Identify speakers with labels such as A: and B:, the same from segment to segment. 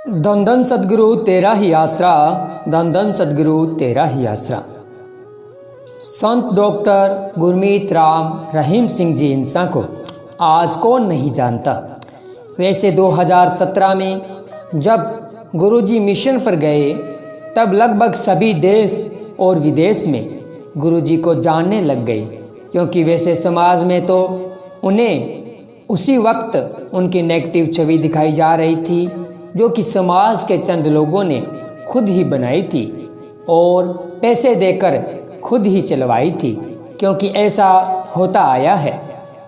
A: धन धन सदगुरु तेरा ही आसरा, धन धन सदगुरु तेरा ही आसरा। संत डॉक्टर गुरमीत राम रहीम सिंह जी इंसा को आज कौन नहीं जानता। वैसे 2017 में जब गुरुजी मिशन पर गए तब लगभग सभी देश और विदेश में गुरुजी को जानने लग गए, क्योंकि वैसे समाज में तो उन्हें उसी वक्त उनकी नेगेटिव छवि दिखाई जा रही थी, जो कि समाज के चंद लोगों ने खुद ही बनाई थी और पैसे देकर खुद ही चलवाई थी। क्योंकि ऐसा होता आया है,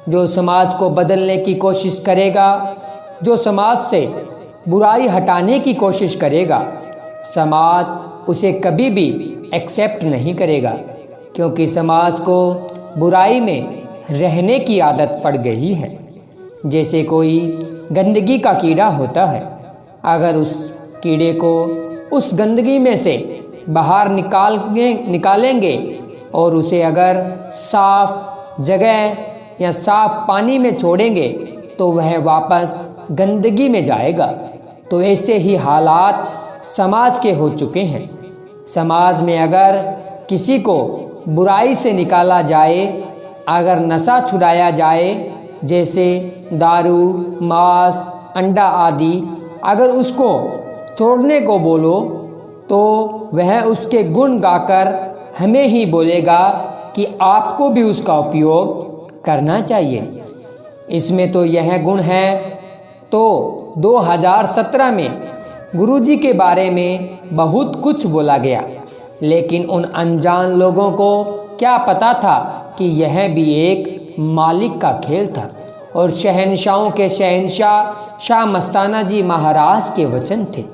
A: जो समाज को बदलने की कोशिश करेगा, जो समाज से बुराई हटाने की कोशिश करेगा, समाज उसे कभी भी एक्सेप्ट नहीं करेगा, क्योंकि समाज को बुराई में रहने की आदत पड़ गई है। जैसे कोई गंदगी का कीड़ा होता है, अगर उस कीड़े को उस गंदगी में से बाहर निकालेंगे और उसे अगर साफ जगह या साफ पानी में छोड़ेंगे तो वह वापस गंदगी में जाएगा। तो ऐसे ही हालात समाज के हो चुके हैं। समाज में अगर किसी को बुराई से निकाला जाए, अगर नशा छुड़ाया जाए, जैसे दारू, मांस, अंडा आदि, अगर उसको छोड़ने को बोलो तो वह उसके गुण गाकर हमें ही बोलेगा कि आपको भी उसका उपयोग करना चाहिए। इसमें तो यह गुण है। तो 2017 में गुरुजी के बारे में बहुत कुछ बोला गया, लेकिन उन अनजान लोगों को क्या पता था कि यह भी एक मालिक का खेल था और शहंशाहों के शहंशाह शाह मस्ताना जी महाराज के वचन थे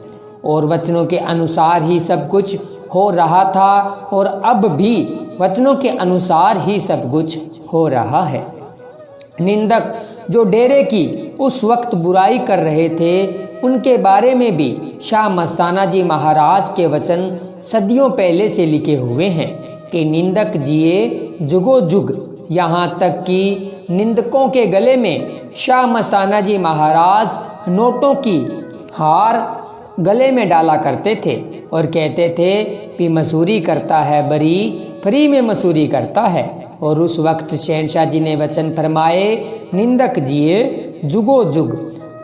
A: और वचनों के अनुसार ही सब कुछ हो रहा था और अब भी वचनों के अनुसार ही सब कुछ हो रहा है। निंदक जो डेरे की उस वक्त बुराई कर रहे थे, उनके बारे में भी शाह मस्ताना जी महाराज के वचन सदियों पहले से लिखे हुए हैं कि निंदक जिए जुगो जुग। यहाँ तक कि निंदकों के गले में शाह मस्ताना जी महाराज नोटों की हार गले में डाला करते थे और कहते थे कि मसूरी करता है बरी, फ्री में मसूरी करता है। और उस वक्त शहंशाह जी ने वचन फरमाए, निंदक जिए जुगो जुग।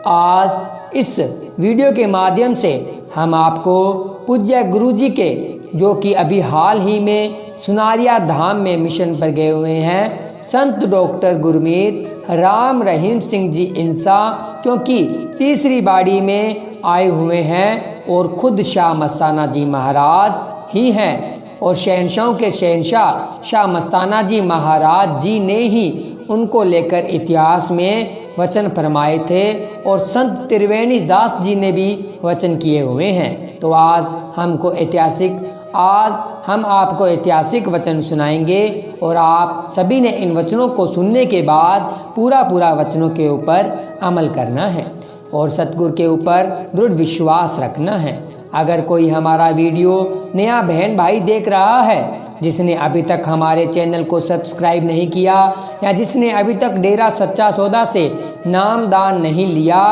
A: आज इस वीडियो के माध्यम से हम आपको पूज्य गुरुजी के, जो कि अभी हाल ही में सुनारिया धाम में मिशन पर गए हुए हैं, संत डॉक्टर गुरमीत राम रहीम सिंह जी इंसा, क्योंकि तीसरी बाड़ी में आए हुए हैं और खुद शाह मस्ताना जी महाराज ही हैं और शहंशाहों के शहंशाह शाह मस्ताना जी महाराज जी ने ही उनको लेकर इतिहास में वचन फरमाए थे और संत त्रिवेणी दास जी ने भी वचन किए हुए हैं। तो आज हम आपको ऐतिहासिक वचन सुनाएंगे और आप सभी ने इन वचनों को सुनने के बाद पूरा वचनों के ऊपर अमल करना है और सतगुरु के ऊपर दृढ़ विश्वास रखना है। अगर कोई हमारा वीडियो नया बहन भाई देख रहा है, जिसने अभी तक हमारे चैनल को सब्सक्राइब नहीं किया या जिसने अभी तक डेरा सच्चा सौदा से नाम दान नहीं लिया,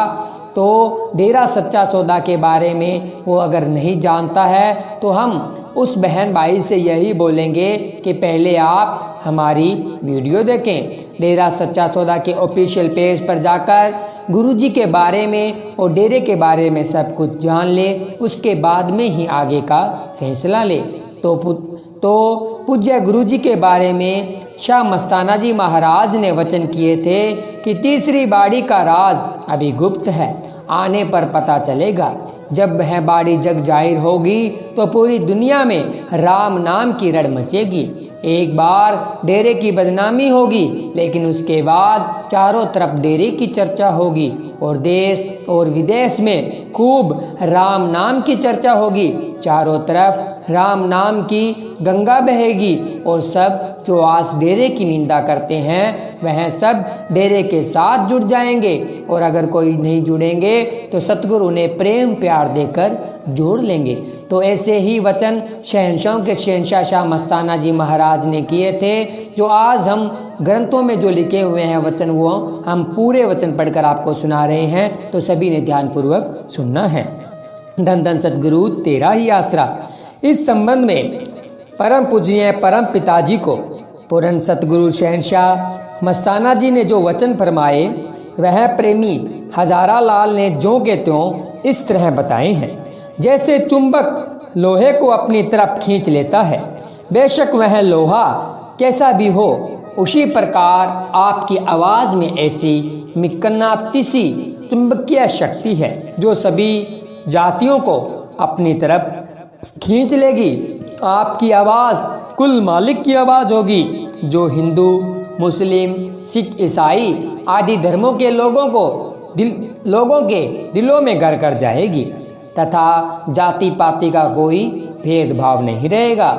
A: तो डेरा सच्चा सौदा के बारे में वो अगर नहीं जानता है तो हम उस बहन भाई से यही बोलेंगे कि पहले आप हमारी वीडियो देखें। डेरा सच्चा सौदा के ऑफिशियल पेज पर जाकर गुरुजी के बारे में और डेरे के बारे में सब कुछ जान ले, उसके बाद में ही आगे का फैसला ले। तो पूज्य गुरुजी के बारे में शाह मस्ताना जी महाराज ने वचन किए थे कि तीसरी बाड़ी का राज अभी गुप्त है, आने पर पता चलेगा। जब वह बाड़ी जग जाहिर होगी तो पूरी दुनिया में राम नाम की रड़ मचेगी। एक बार डेरे की बदनामी होगी, लेकिन उसके बाद चारों तरफ डेरे की चर्चा होगी और देश और विदेश में खूब राम नाम की चर्चा होगी। चारों तरफ राम नाम की गंगा बहेगी और सब जो आज डेरे की निंदा करते हैं वह सब डेरे के साथ जुड़ जाएंगे और अगर कोई नहीं जुड़ेंगे तो सतगुरु उन्हें प्रेम प्यार देकर जोड़ लेंगे। तो ऐसे ही वचन शहंशाहों के शहंशाह शाह मस्ताना जी महाराज ने किए थे, जो आज हम ग्रंथों में जो लिखे हुए हैं वचन, वो हम पूरे वचन पढ़कर आपको सुना रहे हैं। तो सभी ने ध्यानपूर्वक सुनना है। धन धन सतगुरु तेरा ही आसरा। इस संबंध में परम पूज्य परम पिताजी को पूर्ण सतगुरु शहनशाह मस्ताना जी ने जो वचन फरमाए वह प्रेमी हजारा लाल ने जो के त्यों इस तरह बताए हैं। जैसे चुंबक लोहे को अपनी तरफ खींच लेता है, बेशक वह लोहा कैसा भी हो, उसी प्रकार आपकी आवाज़ में ऐसी मिकन्नातीसी चुंबकीय शक्ति है जो सभी जातियों को अपनी तरफ खींच लेगी। आपकी आवाज़ कुल मालिक की आवाज़ होगी जो हिंदू, मुस्लिम, सिख, ईसाई आदि धर्मों के लोगों के दिलों में घर कर जाएगी तथा जाति पाति का कोई भेदभाव नहीं रहेगा।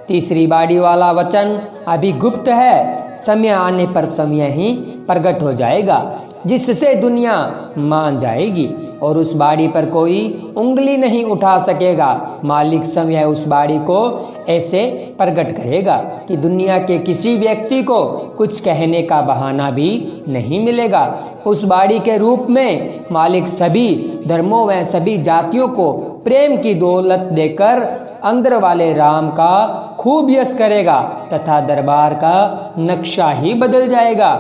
A: तीसरी बाड़ी वाला वचन अभी गुप्त है, समय आने पर समय ही प्रकट हो जाएगा जिससे दुनिया मान जाएगी और उस बाड़ी पर कोई उंगली नहीं उठा सकेगा। मालिक समय उस बाड़ी को ऐसे प्रकट करेगा कि दुनिया के किसी व्यक्ति को कुछ कहने का बहाना भी नहीं मिलेगा। उस बाड़ी के रूप में मालिक सभी धर्मों व सभी जातियों को प्रेम की दौलत देकर अंदर वाले राम का खूब यश करेगा तथा दरबार का नक्शा ही बदल जाएगा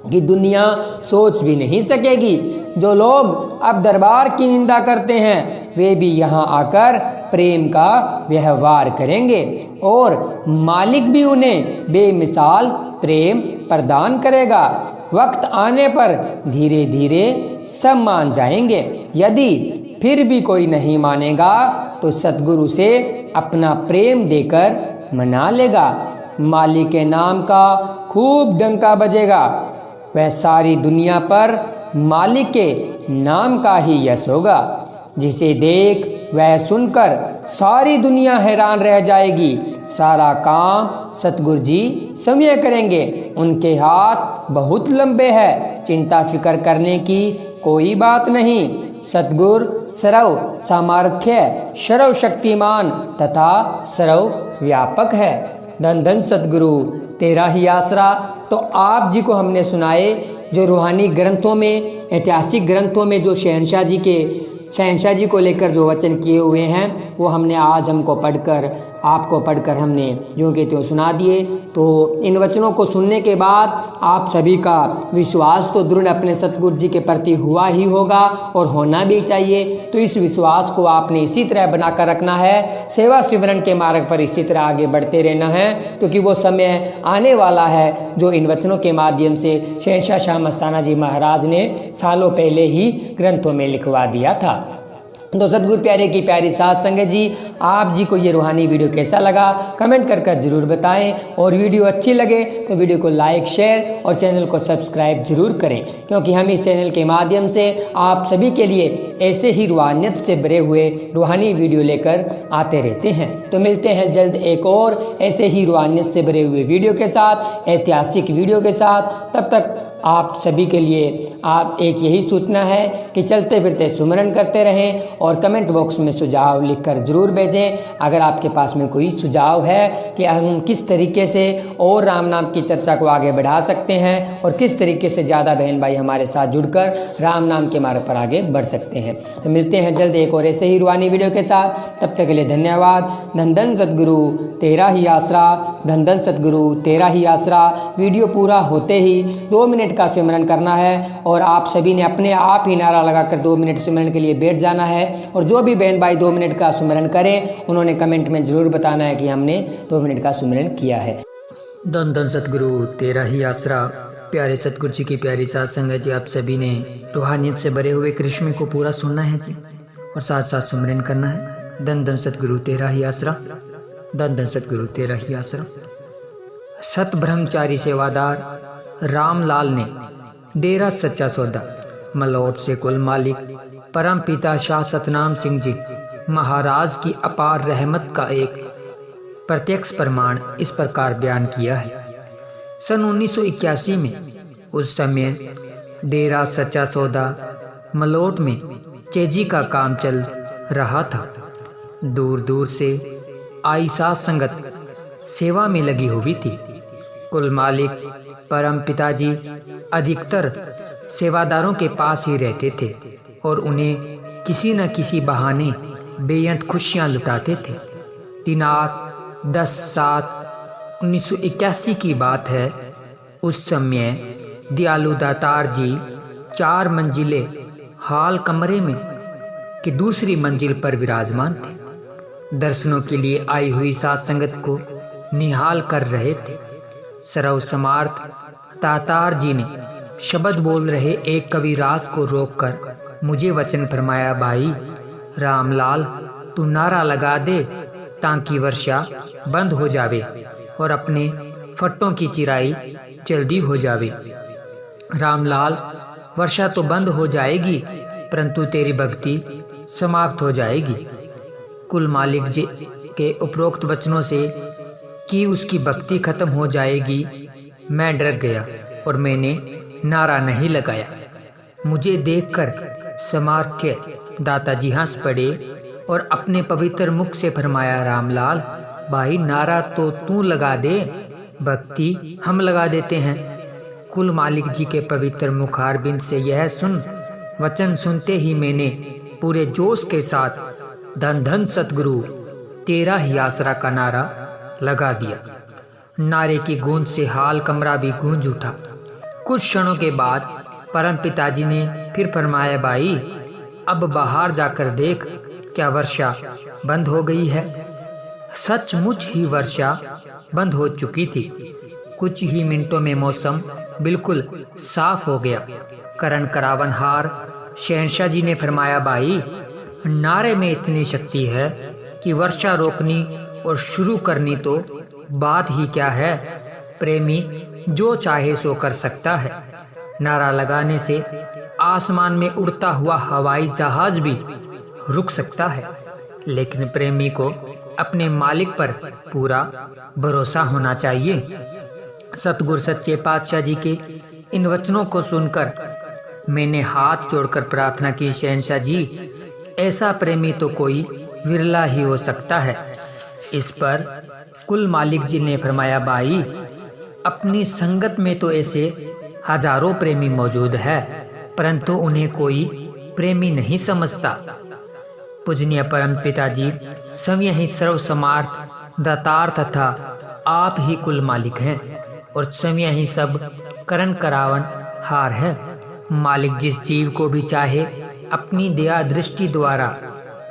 A: कि दुनिया सोच भी नहीं सकेगी। जो लोग अब दरबार की निंदा करते हैं वे भी यहाँ आकर प्रेम का व्यवहार करेंगे और मालिक भी उन्हें बेमिसाल प्रेम प्रदान करेगा। वक्त आने पर धीरे धीरे सब मान जाएंगे। यदि फिर भी कोई नहीं मानेगा तो सतगुरु से अपना प्रेम देकर मना लेगा। मालिक के नाम का खूब डंका बजेगा। वह सारी दुनिया पर मालिक के नाम का ही यश होगा। जिसे देख वह सुनकर सारी दुनिया हैरान रह जाएगी। सारा काम सतगुरु जी समय करेंगे। उनके हाथ बहुत लंबे हैं, चिंता फिक्र करने की कोई बात नहीं। सतगुरु सर्व सामर्थ्य, सर्व शक्तिमान तथा सर्व व्यापक है। धन धन सतगुरु तेरा ही आसरा। तो आप जी को हमने सुनाए जो रूहानी ग्रंथों में, ऐतिहासिक ग्रंथों में जो शहनशाह जी को लेकर जो वचन किए हुए हैं वो हमने आज आपको पढ़कर हमने जो कि त्यों सुना दिए। तो इन वचनों को सुनने के बाद आप सभी का विश्वास तो दृढ़ अपने सतगुरु जी के प्रति हुआ ही होगा और होना भी चाहिए। तो इस विश्वास को आपने इसी तरह बनाकर रखना है, सेवा सिमरन के मार्ग पर इसी तरह आगे बढ़ते रहना है, क्योंकि वो समय आने वाला है जो इन वचनों के माध्यम से शहनशाह शाह मस्ताना जी महाराज ने सालों पहले ही ग्रंथों में लिखवा दिया था। तो सतगुरु प्यारे की प्यारी साथ संगत जी, आप जी को ये रूहानी वीडियो कैसा लगा कमेंट कर ज़रूर बताएं और वीडियो अच्छी लगे तो वीडियो को लाइक, शेयर और चैनल को सब्सक्राइब जरूर करें, क्योंकि हम इस चैनल के माध्यम से आप सभी के लिए ऐसे ही रूहानियत से भरे हुए रूहानी वीडियो लेकर आते रहते हैं। तो मिलते हैं जल्द एक और ऐसे ही रूहानियत से भरे हुए वीडियो के साथ, ऐतिहासिक वीडियो के साथ। तब तक आप सभी के लिए आप एक यही सूचना है कि चलते फिरते सुमरन करते रहें और कमेंट बॉक्स में सुझाव लिखकर ज़रूर भेजें। अगर आपके पास में कोई सुझाव है कि हम किस तरीके से और राम नाम की चर्चा को आगे बढ़ा सकते हैं और किस तरीके से ज़्यादा बहन भाई हमारे साथ जुड़कर राम नाम के मार्ग पर आगे बढ़ सकते हैं। तो मिलते हैं जल्द एक और ऐसे ही रूहानी वीडियो के साथ। तब तक के लिए धन्यवाद। धन धन सतगुरु तेरा ही आसरा, धन धन सतगुरु तेरा ही आसरा। वीडियो पूरा होते ही 2 मिनट का सिमरन करना है और आप सभी ने अपने आप ही नारा लगाकर 2 मिनट सिमरन के लिए बैठ जाना है। और जो भी बहन भाई 2 मिनट का सिमरन करें उन्होंने कमेंट में ज़रूर बताना है कि हमने 2 मिनट का सिमरन किया है।
B: धन धन सतगुरु तेरा ही आसरा। प्यारे सतगुरु जी की प्यारी साथ संगत जी, आप सभी ने रूहानियत से भरे हुए कृष्ण को पूरा सुनना है जी और साथ साथ सिमरन करना है। धन धन सतगुरु तेरा ही आसरा, धन धन सतगुरु तेरा ही आसरा। सत ब्रह्मचारी सेवादार रामलाल ने डेरा सच्चा सौदा मलौट से कुल मालिक परम पिता शाह सतनाम सिंह जी महाराज की अपार रहमत का एक प्रत्यक्ष प्रमाण इस प्रकार बयान किया है। सन 1981 में उस समय डेरा सच्चा सौदा मलौट में चेजी का काम चल रहा था। दूर दूर से आई साध संगत सेवा में लगी हुई थी। कुल मालिक परम पिताजी अधिकतर सेवादारों के पास ही रहते थे और उन्हें किसी न किसी बहाने बेअंत खुशियां लुटाते थे। दिनांक 10/7/1981 की बात है। उस समय दयालु दातार जी 4 मंजिले हाल कमरे में की दूसरी मंजिल पर विराजमान थे। दर्शनों के लिए आई हुई साध संगत को निहाल कर रहे थे। सर्व समार्थ दातार जी ने शब्द बोल रहे एक कविराज को रोककर मुझे वचन फरमाया, भाई रामलाल, तू नारा लगा दे ताकि वर्षा बंद हो जावे और अपने फट्टों की चिराई जल्दी हो जावे। रामलाल, वर्षा तो बंद हो जाएगी परंतु तेरी भक्ति समाप्त हो जाएगी। कुल मालिक जी के उपरोक्त वचनों से कि उसकी भक्ति खत्म हो जाएगी मैं डर गया और मैंने नारा नहीं लगाया। मुझे देखकर समार्थ्य दाताजी हंस पड़े और अपने पवित्र मुख से फरमाया, रामलाल भाई, नारा तो तू लगा दे, भक्ति हम लगा देते हैं। कुल मालिक जी के पवित्र मुखारबिंद से यह वचन सुनते ही मैंने पूरे जोश के साथ धन धन सतगुरु तेरा ही आसरा का नारा लगा दिया। नारे की गूंज से हाल कमरा भी गूंज उठा। कुछ क्षणों के बाद परम पिताजी ने फिर फरमाया, भाई अब बाहर जाकर देख, क्या वर्षा बंद हो गई है? सचमुच ही वर्षा बंद हो चुकी थी। कुछ ही मिनटों में मौसम बिल्कुल साफ हो गया। करण करावन हार शहंशाह जी ने फरमाया, भाई नारे में इतनी शक्ति है कि वर्षा रोकनी और शुरू करनी तो बात ही क्या है। प्रेमी जो चाहे सो कर सकता है। नारा लगाने से आसमान में उड़ता हुआ हवाई जहाज भी रुक सकता है, लेकिन प्रेमी को अपने मालिक पर पूरा भरोसा होना चाहिए। सतगुरु सच्चे पातशाह जी के इन वचनों को सुनकर मैंने हाथ जोड़कर प्रार्थना की, शहंशाह जी, ऐसा प्रेमी तो कोई विरला ही हो सकता है। इस पर कुल मालिक जी ने फरमाया, भाई अपनी संगत में तो ऐसे हजारों प्रेमी मौजूद है, परंतु उन्हें कोई प्रेमी नहीं समझता। पूजनीय परम पिताजी स्वयं ही सर्व समार्थ दातार तथा आप ही कुल मालिक हैं और स्वयं ही सब करण करावन हार है। मालिक जिस जीव को भी चाहे अपनी दया दृष्टि द्वारा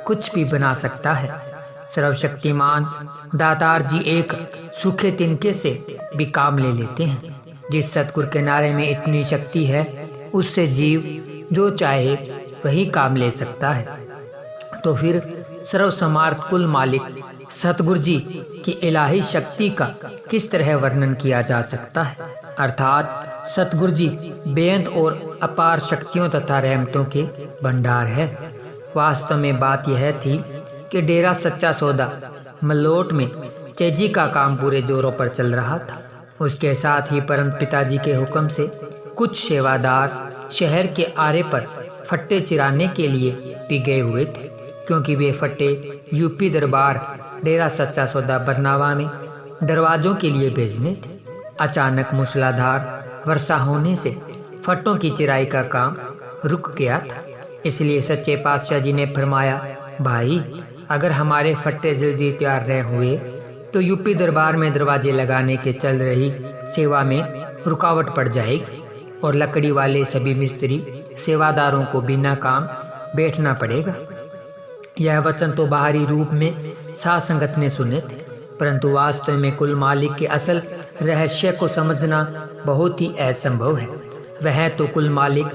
B: कुछ भी बना सकता है। सर्वशक्तिमान दातार जी एक सूखे तिनके से भी काम ले लेते हैं। जिस सतगुरु के नारे में इतनी शक्ति है, उससे जीव जो चाहे वही काम ले सकता है। तो फिर सर्वसमार्थ कुल मालिक सतगुरु जी की इलाही शक्ति का किस तरह वर्णन किया जा सकता है। अर्थात सतगुरु जी बेअंत और अपार शक्तियों तथा रहमतों के भंडार है। वास्तव में बात यह थी कि डेरा सच्चा सौदा मलोट में चेजी का काम पूरे जोरों पर चल रहा था। उसके साथ ही परम पिताजी के हुक्म से कुछ सेवादार शहर के आरे पर फट्टे चिराने के लिए भी गए हुए थे, क्योंकि वे फट्टे यूपी दरबार डेरा सच्चा सौदा बरनावा में दरवाजों के लिए भेजने थे। अचानक मूसलाधार वर्षा होने से फट्टों की चिराई का काम रुक गया था। इसलिए सच्चे पातशाह जी ने फरमाया, भाई अगर हमारे फट्टे जल्दी तैयार न हुए तो यूपी दरबार में दरवाजे लगाने के चल रही सेवा में रुकावट पड़ जाएगी और लकड़ी वाले सभी मिस्त्री सेवादारों को बिना काम बैठना पड़ेगा। यह वचन तो बाहरी रूप में साध संगत ने सुने थे, परंतु वास्तव में कुल मालिक के असल रहस्य को समझना बहुत ही असंभव है। वह तो कुल मालिक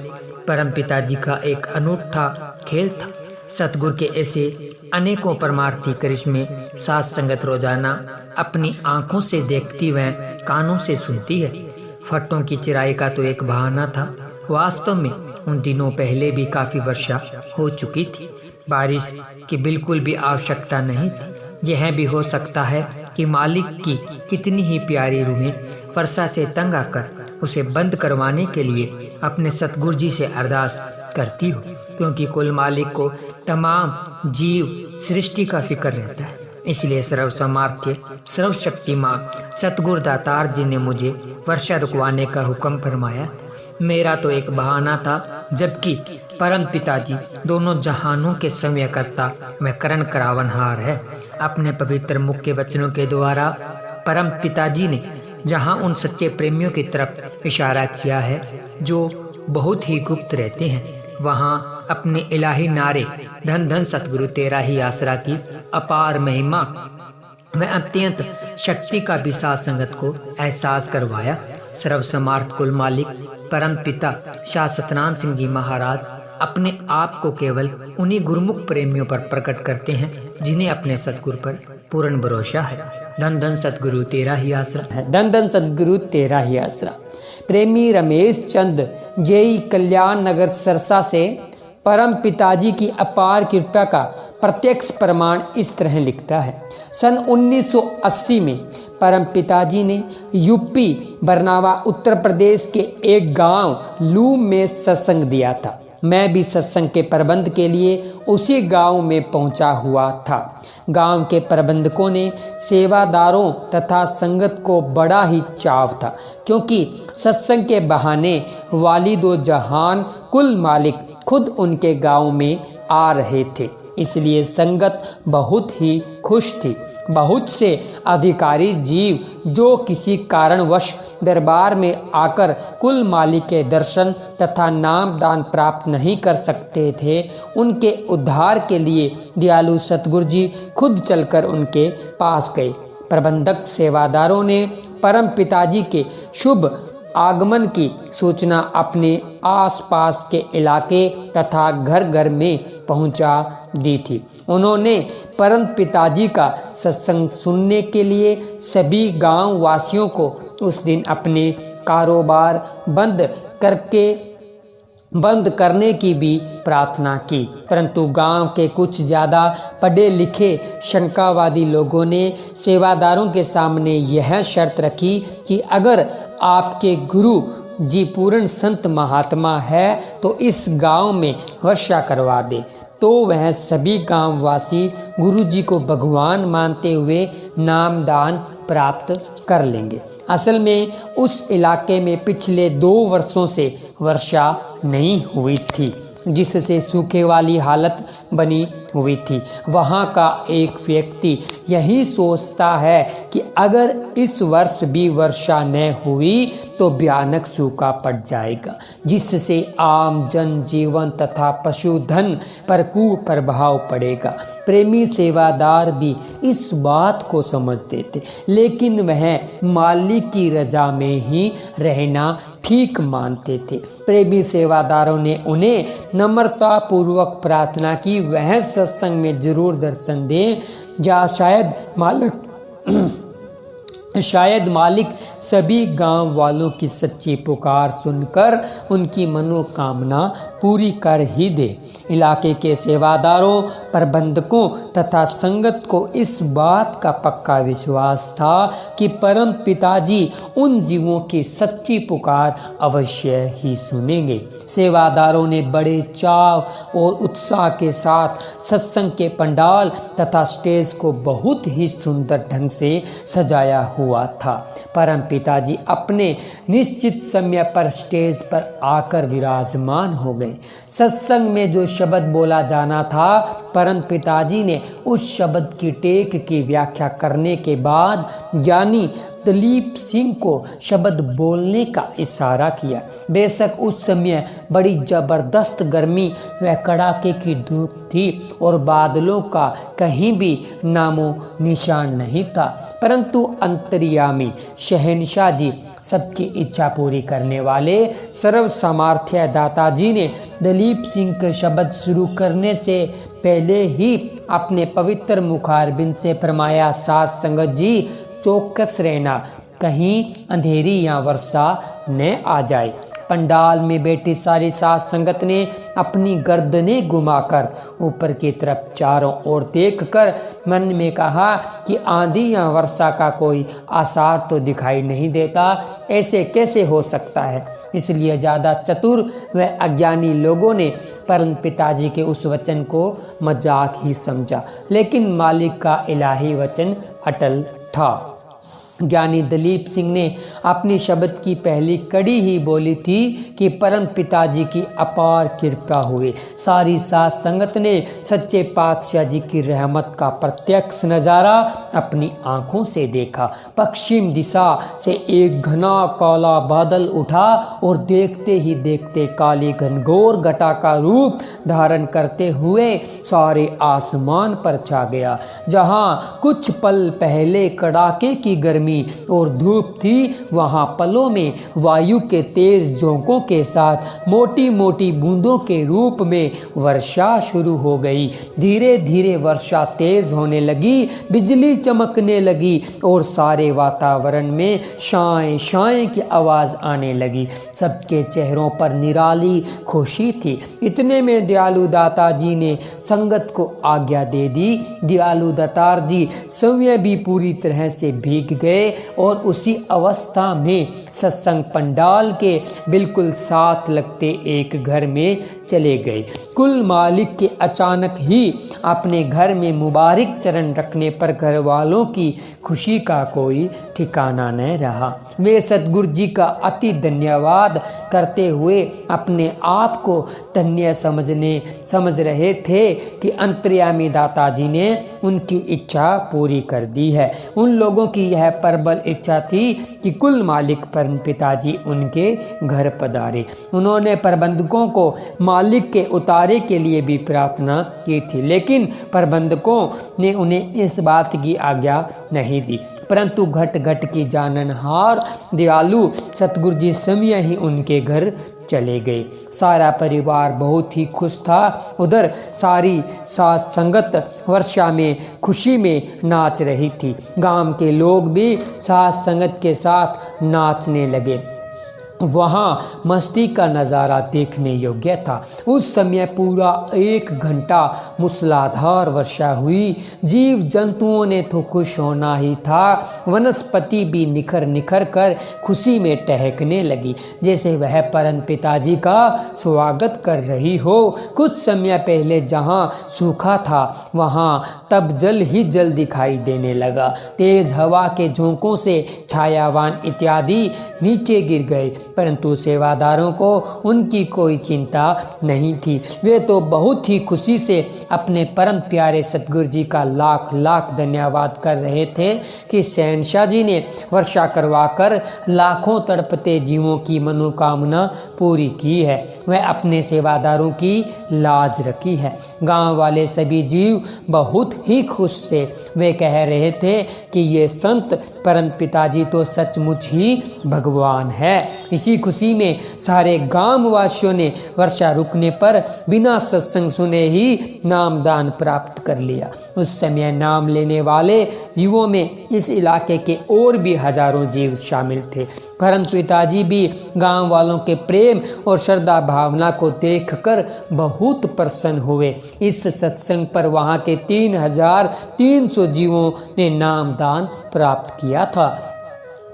B: परम पिताजी का एक अनूठा खेल था। सतगुरु के ऐसे अनेकों परमार्थी करिश्मे साध संगत रोजाना अपनी आंखों से देखती व कानों से सुनती है। फट्टों की चिराई का तो एक बहाना था। वास्तव में उन दिनों पहले भी काफी वर्षा हो चुकी थी। बारिश की बिल्कुल भी आवश्यकता नहीं थी। यह भी हो सकता है कि मालिक की कितनी ही प्यारी रूहें वर्षा से तंग आकर उसे बंद करवाने के लिए अपने सतगुरु जी से अरदास करती हो, क्योंकि कुल मालिक को तमाम जीव सृष्टि का फिक्र रहता है। इसलिए सर्व सामर्थ्य सर्वशक्तिमान सतगुरु दातार जी ने मुझे वर्षा रुकवाने का हुक्म फरमाया। मेरा तो एक बहाना था, जबकि परम पिताजी दोनों जहानों के संयमकर्ता व करण करावनहार है। अपने पवित्र मुख के वचनों के द्वारा परम पिताजी ने जहां उन सच्चे प्रेमियों की तरफ इशारा किया है जो बहुत ही गुप्त रहते हैं, वहां अपने इलाही नारे धन धन सतगुरु तेरा ही आसरा की अपार महिमा व अत्यंत शक्ति का भी साथ संगत को एहसास करवाया। सर्वसमर्थ कुल मालिक परम पिता शाह सतनाम सिंह जी महाराज अपने आप को केवल उन्हीं गुरुमुख प्रेमियों पर प्रकट करते हैं जिन्हें अपने सतगुरु पर पूर्ण भरोसा है। धन धन सतगुरु तेरा ही आसरा
A: है। धन धन सदगुरु तेरा ही आसरा। प्रेमी रमेश चंद जेई कल्याण नगर सरसा से परम पिताजी की अपार कृपा का प्रत्यक्ष प्रमाण इस तरह लिखता है। सन 1980 में परम पिताजी ने यूपी बरनावा उत्तर प्रदेश के एक गांव लूम में सत्संग दिया था। मैं भी सत्संग के प्रबंध के लिए उसी गांव में पहुंचा हुआ था। गांव के प्रबंधकों ने सेवादारों तथा संगत को बड़ा ही चाव था, क्योंकि सत्संग के बहाने वालिदो जहान कुल मालिक खुद उनके गांव में आ रहे थे। इसलिए संगत बहुत ही खुश थी। बहुत से अधिकारी जीव जो किसी कारणवश दरबार में आकर कुल मालिक के दर्शन तथा नाम दान प्राप्त नहीं कर सकते थे, उनके उद्धार के लिए दयालु सतगुरु जी खुद चलकर उनके पास गए। प्रबंधक सेवादारों ने परम पिताजी के शुभ आगमन की सूचना अपने आसपास के इलाके तथा घर घर में पहुंचा दी थी। उन्होंने परम पिताजी का सत्संग सुनने के लिए सभी गांव वासियों को उस दिन अपने कारोबार बंद करने की भी प्रार्थना की, परंतु गांव के कुछ ज़्यादा पढ़े लिखे शंकावादी लोगों ने सेवादारों के सामने यह शर्त रखी कि अगर आपके गुरु जी पूर्ण संत महात्मा है तो इस गांव में वर्षा करवा दे, तो वह सभी गांववासी गुरु जी को भगवान मानते हुए नाम दान प्राप्त कर लेंगे। असल में उस इलाके में पिछले 2 वर्षों से वर्षा नहीं हुई थी, जिससे सूखे वाली हालत बनी हुई थी। वहाँ का एक व्यक्ति यही सोचता है कि अगर इस वर्ष भी वर्षा न हुई तो भयानक सूखा पड़ जाएगा, जिससे आम जनजीवन तथा पशुधन पर कुप्रभाव पड़ेगा। प्रेमी सेवादार भी इस बात को समझते थे, लेकिन वह मालिक की रजा में ही रहना ठीक मानते थे। प्रेमी सेवादारों ने उन्हें नम्रतापूर्वक प्रार्थना की वह सत्संग में जरूर दर्शन दें, या शायद मालिक सभी गांव वालों की सच्ची पुकार सुनकर उनकी मनोकामना पूरी कर ही दे। इलाके के सेवादारों, प्रबंधकों तथा संगत को इस बात का पक्का विश्वास था कि परम पिताजी उन जीवों की सच्ची पुकार अवश्य ही सुनेंगे। सेवादारों ने बड़े चाव और उत्साह के साथ सत्संग के पंडाल तथा स्टेज को बहुत ही सुंदर ढंग से सजाया हुआ था। परम पिताजी अपने निश्चित समय पर स्टेज पर आकर विराजमान हो गए। सत्संग में जो शब्द बोला जाना था, परम पिताजी ने उस शब्द की टेक की व्याख्या करने के बाद यानी दलीप सिंह को शब्द बोलने का इशारा किया। बेशक उस समय बड़ी जबरदस्त गर्मी व कड़ाके की धूप थी और बादलों का कहीं भी नामो निशान नहीं था, परंतु अंतर्यामी शहनशाह जी, सबकी इच्छा पूरी करने वाले सर्व सामर्थ्य दाता जी ने दलीप सिंह के शब्द शुरू करने से पहले ही अपने पवित्र मुखारबिंद से फरमाया, साथ संगत जी चौकस रहना, कहीं अंधेरी या वर्षा न आ जाए। पंडाल में बैठी सारी साथ संगत ने अपनी गर्दनें घुमाकर ऊपर की तरफ चारों ओर देखकर मन में कहा कि आंधी या वर्षा का कोई आसार तो दिखाई नहीं देता, ऐसे कैसे हो सकता है। इसलिए ज़्यादा चतुर व अज्ञानी लोगों ने परम पिताजी के उस वचन को मजाक ही समझा, लेकिन मालिक का इलाही वचन अटल था। ज्ञानी दलीप सिंह ने अपनी शब्द की पहली कड़ी ही बोली थी कि परम पिताजी की अपार कृपा हुई। सारी साध संगत ने सच्चे पातशाह जी की रहमत का प्रत्यक्ष नज़ारा अपनी आंखों से देखा। पश्चिम दिशा से एक घना काला बादल उठा और देखते ही देखते काली घनघोर घटा का रूप धारण करते हुए सारे आसमान पर छा गया। जहाँ कुछ पल पहले कड़ाके की गर्मी और धूप थी, वहां पलों में वायु के तेज झोंकों के साथ मोटी मोटी बूंदों के रूप में वर्षा शुरू हो गई। धीरे धीरे वर्षा तेज होने लगी, बिजली चमकने लगी और सारे वातावरण में शाएं शाएं की आवाज आने लगी। सबके चेहरों पर निराली खुशी थी। इतने में दयालु दाता जी ने संगत को आज्ञा दे दी। दयालु दातार जी स्वयं भी पूरी तरह से भीग गए और उसी अवस्था में सत्संग पंडाल के बिल्कुल साथ लगते एक घर में चले गए। कुल मालिक के अचानक ही अपने घर में मुबारक चरण रखने पर घर वालों की खुशी का कोई ठिकाना न रहा। वे सतगुरु जी का अति धन्यवाद करते हुए अपने आप को धन्य समझ रहे थे कि अंतर्यामी दाता जी ने उनकी इच्छा पूरी कर दी है। उन लोगों की यह प्रबल इच्छा थी कि कुल मालिक परम पिताजी उनके घर पधारे। उन्होंने प्रबंधकों को मालिक के उतारे के लिए भी प्रार्थना की थी, लेकिन प्रबंधकों ने उन्हें इस बात की आज्ञा नहीं दी। परंतु घट घट की जाननहार दयालु सतगुरु जी समय ही उनके घर चले गए। सारा परिवार बहुत ही खुश था। उधर सारी साथ संगत वर्षा में खुशी में नाच रही थी। गांव के लोग भी साथ संगत के साथ नाचने लगे। वहाँ मस्ती का नज़ारा देखने योग्य था। उस समय पूरा 1 घंटा मूसलाधार वर्षा हुई। जीव जंतुओं ने तो खुश होना ही था। वनस्पति भी निखर निखर कर खुशी में टहकने लगी, जैसे वह परम पिताजी का स्वागत कर रही हो। कुछ समय पहले जहाँ सूखा था वहाँ तब जल ही जल दिखाई देने लगा। तेज हवा के झोंकों से छायावान इत्यादि नीचे गिर गए, परंतु सेवादारों को उनकी कोई चिंता नहीं थी। वे तो बहुत ही खुशी से अपने परम प्यारे सतगुरु जी का लाख लाख धन्यवाद कर रहे थे कि शहंशाह जी ने वर्षा करवाकर लाखों तड़पते जीवों की मनोकामना पूरी की है। वह अपने सेवादारों की लाज रखी है। गांव वाले सभी जीव बहुत ही खुश थे। वे कह रहे थे कि ये संत परम पिताजी तो सचमुच ही भगवान है। इसी खुशी में सारे गांव वासियों ने वर्षा रुकने पर बिना सत्संग सुने ही नामदान प्राप्त कर लिया। उस समय नाम लेने वाले जीवों में इस इलाके के और भी हजारों जीव शामिल थे। परम पिताजी भी गांव वालों के प्रेम और श्रद्धा भावना को देखकर बहुत प्रसन्न हुए। इस सत्संग पर वहां के 3300 जीवों ने नामदान प्राप्त किया था।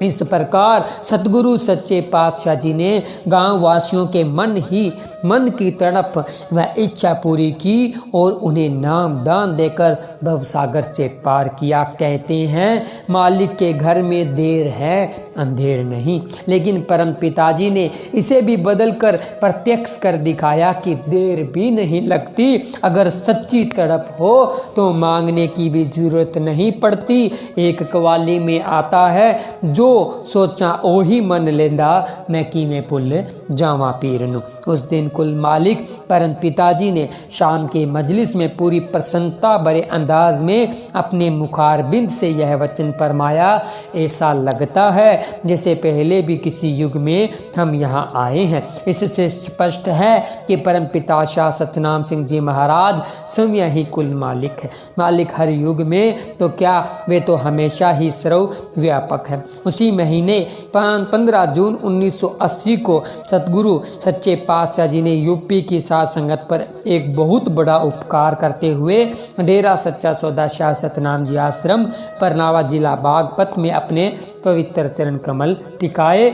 A: इस प्रकार सतगुरु सच्चे पातशाह जी ने गांव वासियों के मन की तड़प व इच्छा पूरी की और उन्हें नाम दान देकर भवसागर से पार किया। कहते हैं मालिक के घर में देर है अंधेर नहीं, लेकिन परम पिताजी ने इसे भी बदल कर प्रत्यक्ष कर दिखाया कि देर भी नहीं लगती। अगर सच्ची तड़प हो तो मांगने की भी जरूरत नहीं पड़ती। एक कवाली में आता है, जो सोचा ओही मन लेंदा मैं कीमे पुल जावा पीरनु। उस दिन कुल मालिक परम पिताजी ने शाम के मजलिस में पूरी प्रसन्नता भरे अंदाज में अपने मुखारबिंद से यह वचन फरमाया, ऐसा लगता है जैसे पहले भी किसी युग में हम यहाँ आए हैं। इससे स्पष्ट है कि परम पिता शाह सतनाम सिंह जी महाराज स्वयं ही कुल मालिक है। मालिक हर युग में तो क्या, वे तो हमेशा ही सर्वव्यापक है। उसी महीने 15 जून 1980 को सतगुरु सच्चे पातशाह जी ने यूपी की साध संगत पर एक बहुत बड़ा उपकार करते हुए डेरा सच्चा सौदा शाह सतनाम जी आश्रम परनावा जिला बागपत में अपने पवित्र चरण कमल टिकाए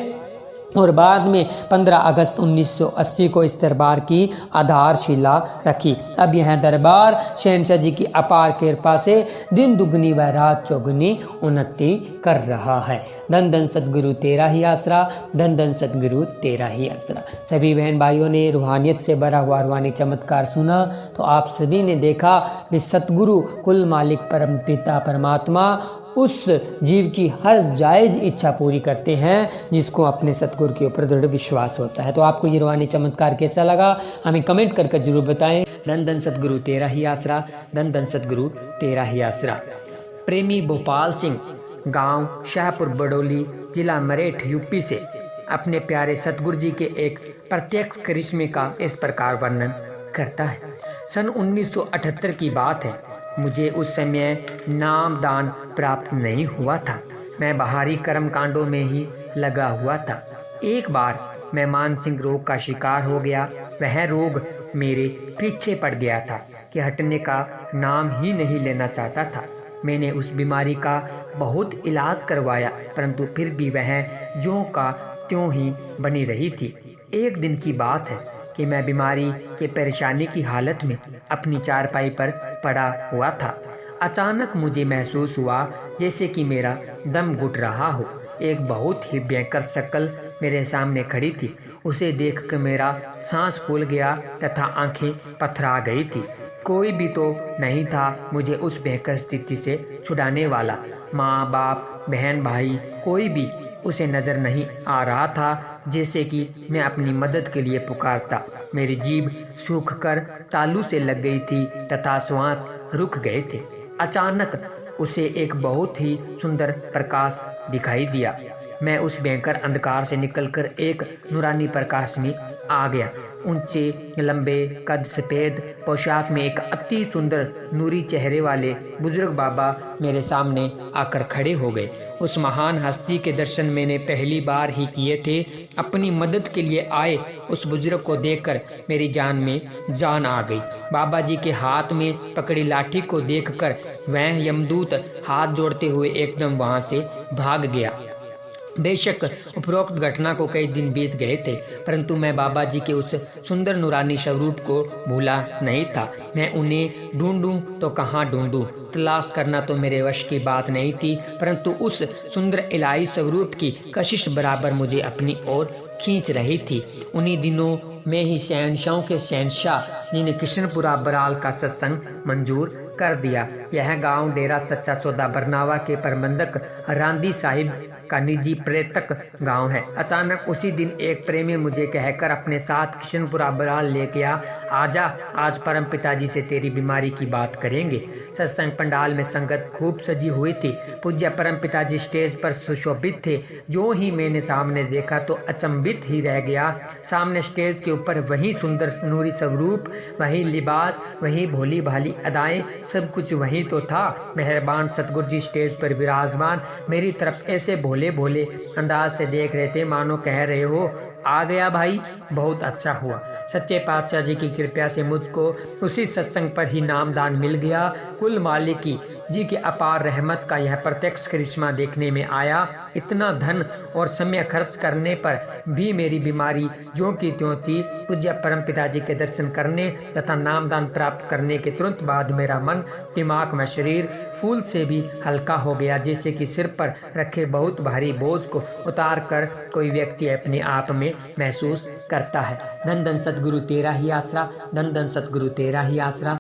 A: और बाद में 15 अगस्त 1980 को इस दरबार की आधारशिला रखी। अब यह दरबार शहंशाह जी की अपार कृपा से दिन दुगनी व रात चौगुनी उन्नति कर रहा है। धन धन सतगुरु तेरा ही आसरा, धन धन सतगुरु तेरा ही आसरा। सभी बहन भाइयों ने रूहानियत से भरा हुआ रूहानी चमत्कार सुना तो आप सभी ने देखा कि सतगुरु कुल मालिक परम पिता परमात्मा उस जीव की हर जायज़ इच्छा पूरी करते हैं जिसको अपने सतगुरु के ऊपर दृढ़ विश्वास होता है। तो आपको ये रूहानी चमत्कार कैसा लगा हमें कमेंट करके जरूर बताएं। धन धन सतगुरु तेरा ही आसरा, धन धन सतगुरु तेरा ही आसरा। प्रेमी भोपाल सिंह, गांव शाहपुर बडोली, जिला मरेठ, यूपी से अपने प्यारे सतगुरु जी के एक प्रत्यक्ष करिश्मे का इस प्रकार वर्णन करता है। सन 1978 की बात है। मुझे उस समय नामदान प्राप्त नहीं हुआ था। मैं बाहरी कर्म कांडों में ही लगा हुआ था। एक बार मैं मानसिक रोग का शिकार हो गया। वह रोग मेरे पीछे पड़ गया था कि हटने का नाम ही नहीं लेना चाहता था। मैंने उस बीमारी का बहुत इलाज करवाया परंतु फिर भी वह ज्यों का त्यों ही बनी रही थी। एक दिन की बात है कि मैं बीमारी के परेशानी की हालत में अपनी चारपाई पर पड़ा हुआ था। अचानक मुझे महसूस हुआ जैसे कि मेरा दम घुट रहा हो। एक बहुत ही भयंकर शक्ल मेरे सामने खड़ी थी। उसे देखकर मेरा सांस फूल गया तथा आंखें पथरा गई थी। कोई भी तो नहीं था मुझे उस भयंकर स्थिति से छुड़ाने वाला। माँ बाप बहन भाई कोई भी उसे नज़र नहीं आ रहा था जैसे कि मैं अपनी मदद के लिए पुकारता। मेरी जीभ सूख कर तालू से लग गई थी तथा श्वास रुक गए थे। अचानक उसे एक बहुत ही सुंदर प्रकाश दिखाई दिया। मैं उस भयंकर अंधकार से निकलकर एक नूरानी प्रकाश में आ गया। ऊंचे लंबे कद सफ़ेद पोशाक में एक अति सुंदर नूरी चेहरे वाले बुजुर्ग बाबा मेरे सामने आकर खड़े हो गए। उस महान हस्ती के दर्शन मैंने पहली बार ही किए थे। अपनी मदद के लिए आए उस बुजुर्ग को देखकर मेरी जान में जान आ गई। बाबा जी के हाथ में पकड़ी लाठी को देखकर वह यमदूत हाथ जोड़ते हुए एकदम वहां से भाग गया। बेशक उपरोक्त घटना को कई दिन बीत गए थे परंतु मैं बाबा जी के उस सुंदर नूरानी स्वरूप को भूला नहीं था। मैं उन्हें ढूंढूं तो कहाँ ढूंढूं, तलाश करना तो मेरे वश की बात नहीं थी परंतु उस सुंदर इलाही स्वरूप की कशिश बराबर मुझे अपनी ओर खींच रही थी। उन्हीं दिनों में ही शहंशाहों के शहंशाह जिन्हें किशनपुरा बराल का सत्संग मंजूर कर दिया। यह गांव डेरा सच्चा सौदा बरनावा के प्रबंधक रांदी साहिब का निजी पर्यटक गांव है। अचानक उसी दिन एक प्रेमी मुझे कहकर अपने साथ किशनपुरा बराल ले गया। आजा, आज परम पिताजी से तेरी बीमारी की बात करेंगे। सत्संग पंडाल में संगत खूब सजी हुई थी। पूज्य परम पिताजी स्टेज पर सुशोभित थे। जो ही मैंने सामने देखा तो अचंभित ही रह गया। सामने स्टेज के ऊपर वही सुंदर नूरी स्वरूप, वही लिबास, वही भोली भाली अदाएं, सब कुछ वही तो था। मेहरबान सतगुरु जी स्टेज पर विराजमान मेरी तरफ ऐसे भोले भोले अंदाज से देख रहे थे मानो कह रहे हो, आ गया भाई, बहुत अच्छा हुआ। सच्चे पातशाह जी की कृपा से मुझको उसी सत्संग पर ही नामदान मिल गया। कुल मालिक जी की अपार रहमत का यह प्रत्यक्ष करिश्मा देखने में आया। इतना धन और समय खर्च करने पर भी मेरी बीमारी ज्यों की त्यों थी। पूज्य परम पिताजी के दर्शन करने तथा नामदान प्राप्त करने के तुरंत बाद मेरा मन, दिमाग व शरीर फूल से भी हल्का हो गया, जैसे कि सिर पर रखे बहुत भारी बोझ को उतार कर कोई व्यक्ति अपने आप में महसूस करता है। धन धन सतगुरु तेरा ही आसरा, धन धन सतगुरु तेरा ही आसरा।